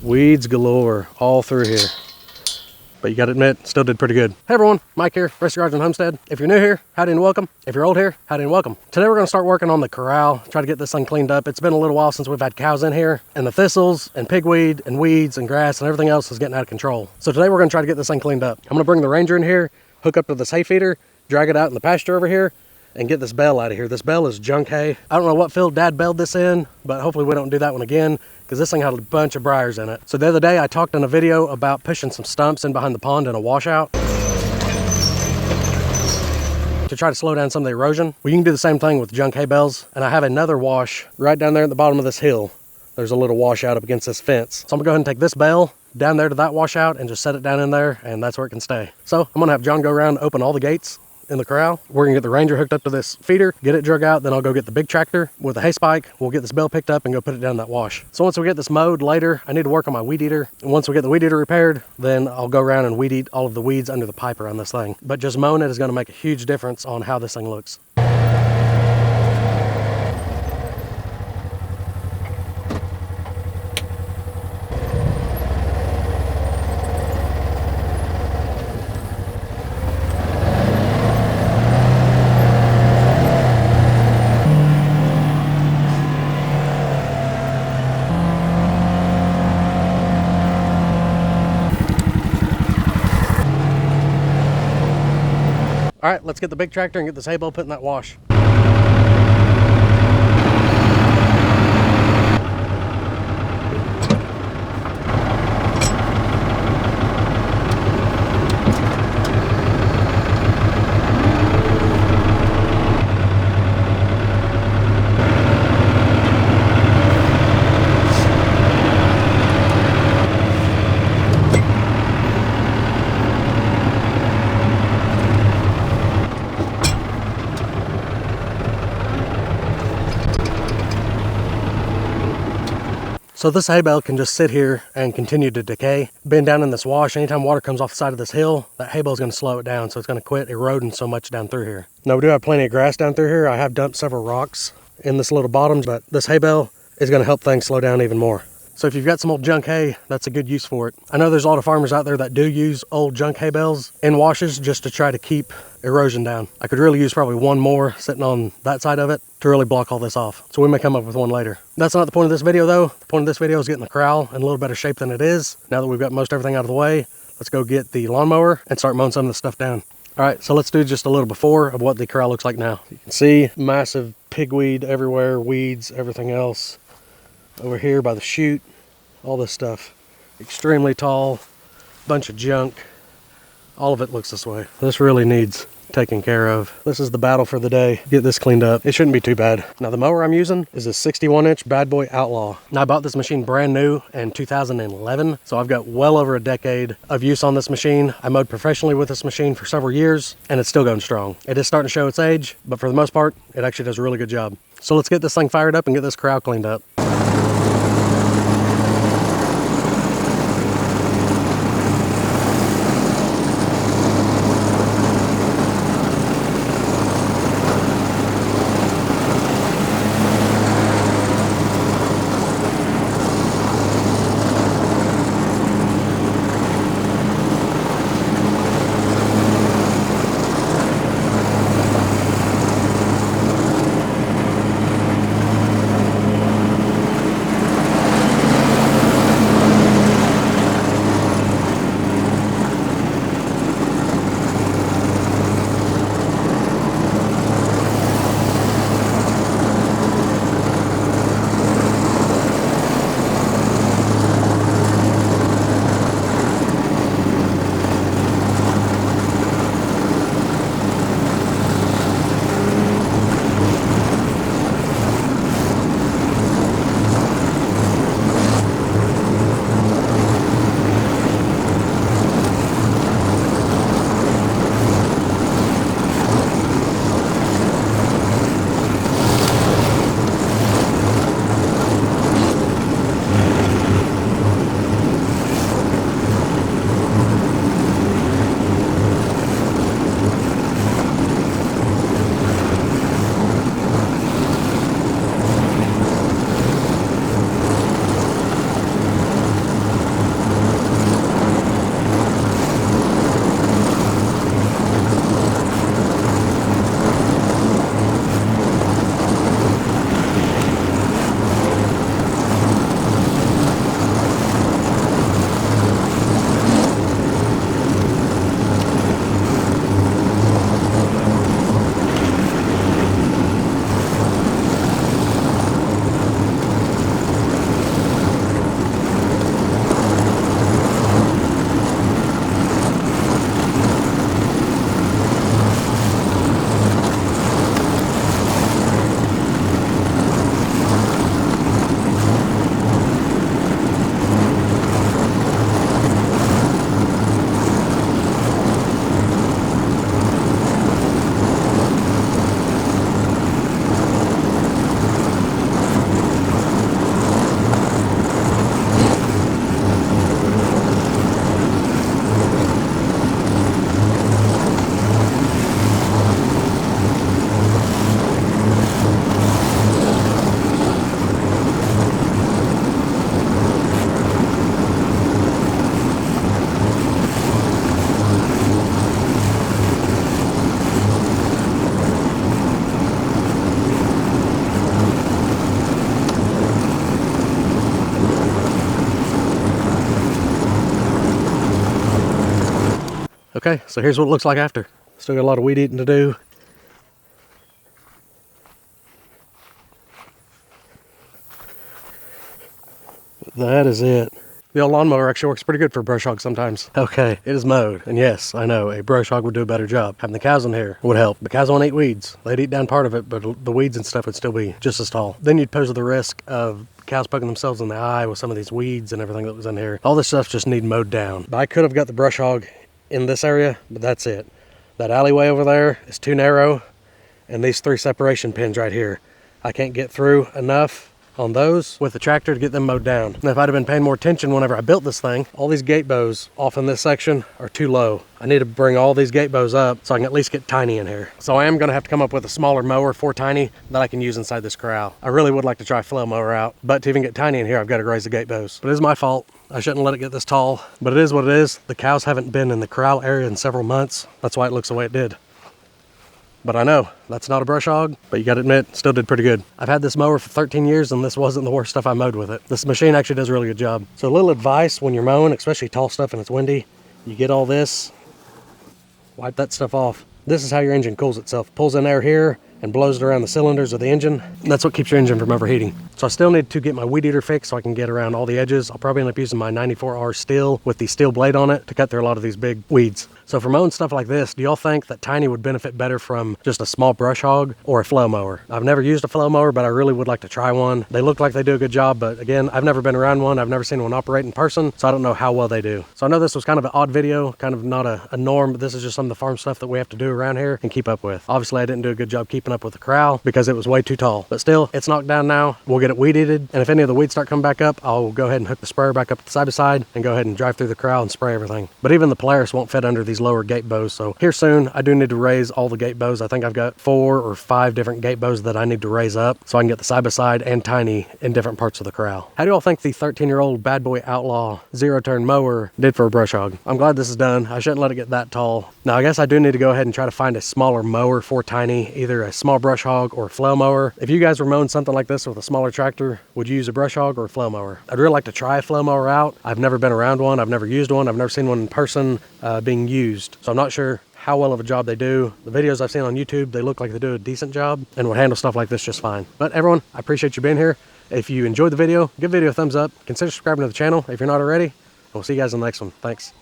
Weeds galore all through here. But you gotta admit, still did pretty good. Hey everyone, Mike here, Rusty Garage and Homestead. If you're new here, howdy and welcome. If you're old here, howdy and welcome. Today we're gonna start working on the corral, try to get this thing cleaned up. It's been a little while since we've had cows in here, and the thistles and pigweed and weeds and grass and everything else is getting out of control. So today we're gonna try to get this thing cleaned up. I'm gonna bring the Ranger in here, hook up to this hay feeder, drag it out in the pasture over here, and get this bale out of here. This bale is junk hay. I don't know what field Dad baled this in, but hopefully we don't do that one again, because this thing had a bunch of briars in it. So the other day I talked in a video about pushing some stumps in behind the pond in a washout to try to slow down some of the erosion. Well, you can do the same thing with junk hay bales, and I have another wash right down there at the bottom of this hill. There's a little washout up against this fence. So I'm gonna go ahead and take this bale down there to that washout and just set it down in there, and that's where it can stay. So I'm gonna have John go around and open all the gates in the corral. We're gonna get the Ranger hooked up to this feeder, get it drug out, then I'll go get the big tractor with a hay spike. We'll get this bale picked up and go put it down in that wash. So once we get this mowed later, I need to work on my weed eater. And once we get the weed eater repaired, then I'll go around and weed eat all of the weeds under the pipe around this thing. But just mowing it is gonna make a huge difference on how this thing looks. All right, let's get the big tractor and get this hay bale put in that wash. So this hay bale can just sit here and continue to decay. Being down in this wash, anytime water comes off the side of this hill, that hay bale is going to slow it down, so it's going to quit eroding so much down through here. Now we do have plenty of grass down through here. I have dumped several rocks in this little bottom, but this hay bale is going to help things slow down even more. So if you've got some old junk hay, that's a good use for it. I know there's a lot of farmers out there that do use old junk hay bales in washes just to try to keep erosion down. I could really use probably one more sitting on that side of it to really block all this off. So we may come up with one later. That's not the point of this video though. The point of this video is getting the corral in a little better shape than it is. Now that we've got most everything out of the way, let's go get the lawnmower and start mowing some of this stuff down. All right, so let's do just a little before of what the corral looks like now. You can see massive pigweed everywhere, weeds, everything else. Over here by the chute, all this stuff. Extremely tall, bunch of junk. All of it looks this way. This really needs taken care of. This is the battle for the day. Get this cleaned up. It shouldn't be too bad. Now the mower I'm using is a 61-inch Bad Boy Outlaw. Now I bought this machine brand new in 2011, so I've got well over a decade of use on this machine. I mowed professionally with this machine for several years, and it's still going strong. It is starting to show its age, but for the most part, it actually does a really good job. So let's get this thing fired up and get this corral cleaned up. Okay, so here's what it looks like after. Still got a lot of weed eating to do. That is it. The old lawnmower actually works pretty good for a brush hog sometimes. Okay, it is mowed. And yes, I know, a brush hog would do a better job. Having the cows in here would help. The cows won't eat weeds. They'd eat down part of it, but the weeds and stuff would still be just as tall. Then you'd pose the risk of cows poking themselves in the eye with some of these weeds and everything that was in here. All this stuff just need mowed down. But I could have got the brush hog in this area, but that's it. That alleyway over there is too narrow, and these 3 separation pins right here, I can't get through enough on those with the tractor to get them mowed down. And if I'd have been paying more attention whenever I built this thing, all these gate bows off in this section are too low. I need to bring all these gate bows up so I can at least get Tiny in here. So I am gonna have to come up with a smaller mower for Tiny that I can use inside this corral. I really would like to try flow mower out, but to even get Tiny in here, I've got to raise the gate bows. But it is my fault. I shouldn't let it get this tall, but it is what it is. The cows haven't been in the corral area in several months. That's why it looks the way it did. But I know that's not a brush hog, but you gotta admit, still did pretty good. I've had this mower for 13 years and this wasn't the worst stuff I mowed with it. This machine actually does a really good job. So a little advice when you're mowing, especially tall stuff and it's windy, you get all this, wipe that stuff off. This is how your engine cools itself. Pulls in air here and blows it around the cylinders of the engine. And that's what keeps your engine from overheating. So I still need to get my weed eater fixed so I can get around all the edges. I'll probably end up using my 94R steel with the steel blade on it to cut through a lot of these big weeds. So for mowing stuff like this, do y'all think that Tiny would benefit better from just a small brush hog or a flow mower? I've never used a flow mower, but I really would like to try one. They look like they do a good job, but again, I've never been around one. I've never seen one operate in person, so I don't know how well they do. So I know this was kind of an odd video, kind of not a norm, but this is just some of the farm stuff that we have to do around here and keep up with. Obviously, I didn't do a good job keeping up with the corral because it was way too tall, but still, it's knocked down now. We'll get it weed eated, and if any of the weeds start coming back up, I'll go ahead and hook the sprayer back up to side by side and go ahead and drive through the corral and spray everything. But even the Polaris won't fit under these lower gate bows. So here soon, I do need to raise all the gate bows. I think I've got 4 or 5 different gate bows that I need to raise up so I can get the side-by-side and Tiny in different parts of the corral. How do y'all think the 13-year-old Bad Boy Outlaw zero-turn mower did for a brush hog? I'm glad this is done. I shouldn't let it get that tall. Now, I guess I do need to go ahead and try to find a smaller mower for Tiny, either a small brush hog or a flow mower. If you guys were mowing something like this with a smaller tractor, would you use a brush hog or a flow mower? I'd really like to try a flow mower out. I've never been around one. I've never used one. I've never seen one in person being used. So I'm not sure how well of a job they do. The videos I've seen on YouTube, they look like they do a decent job and would handle stuff like this just fine. But everyone, I appreciate you being here. If you enjoyed the video, give the video a thumbs up. Consider subscribing to the channel if you're not already. We'll see you guys in the next one. Thanks.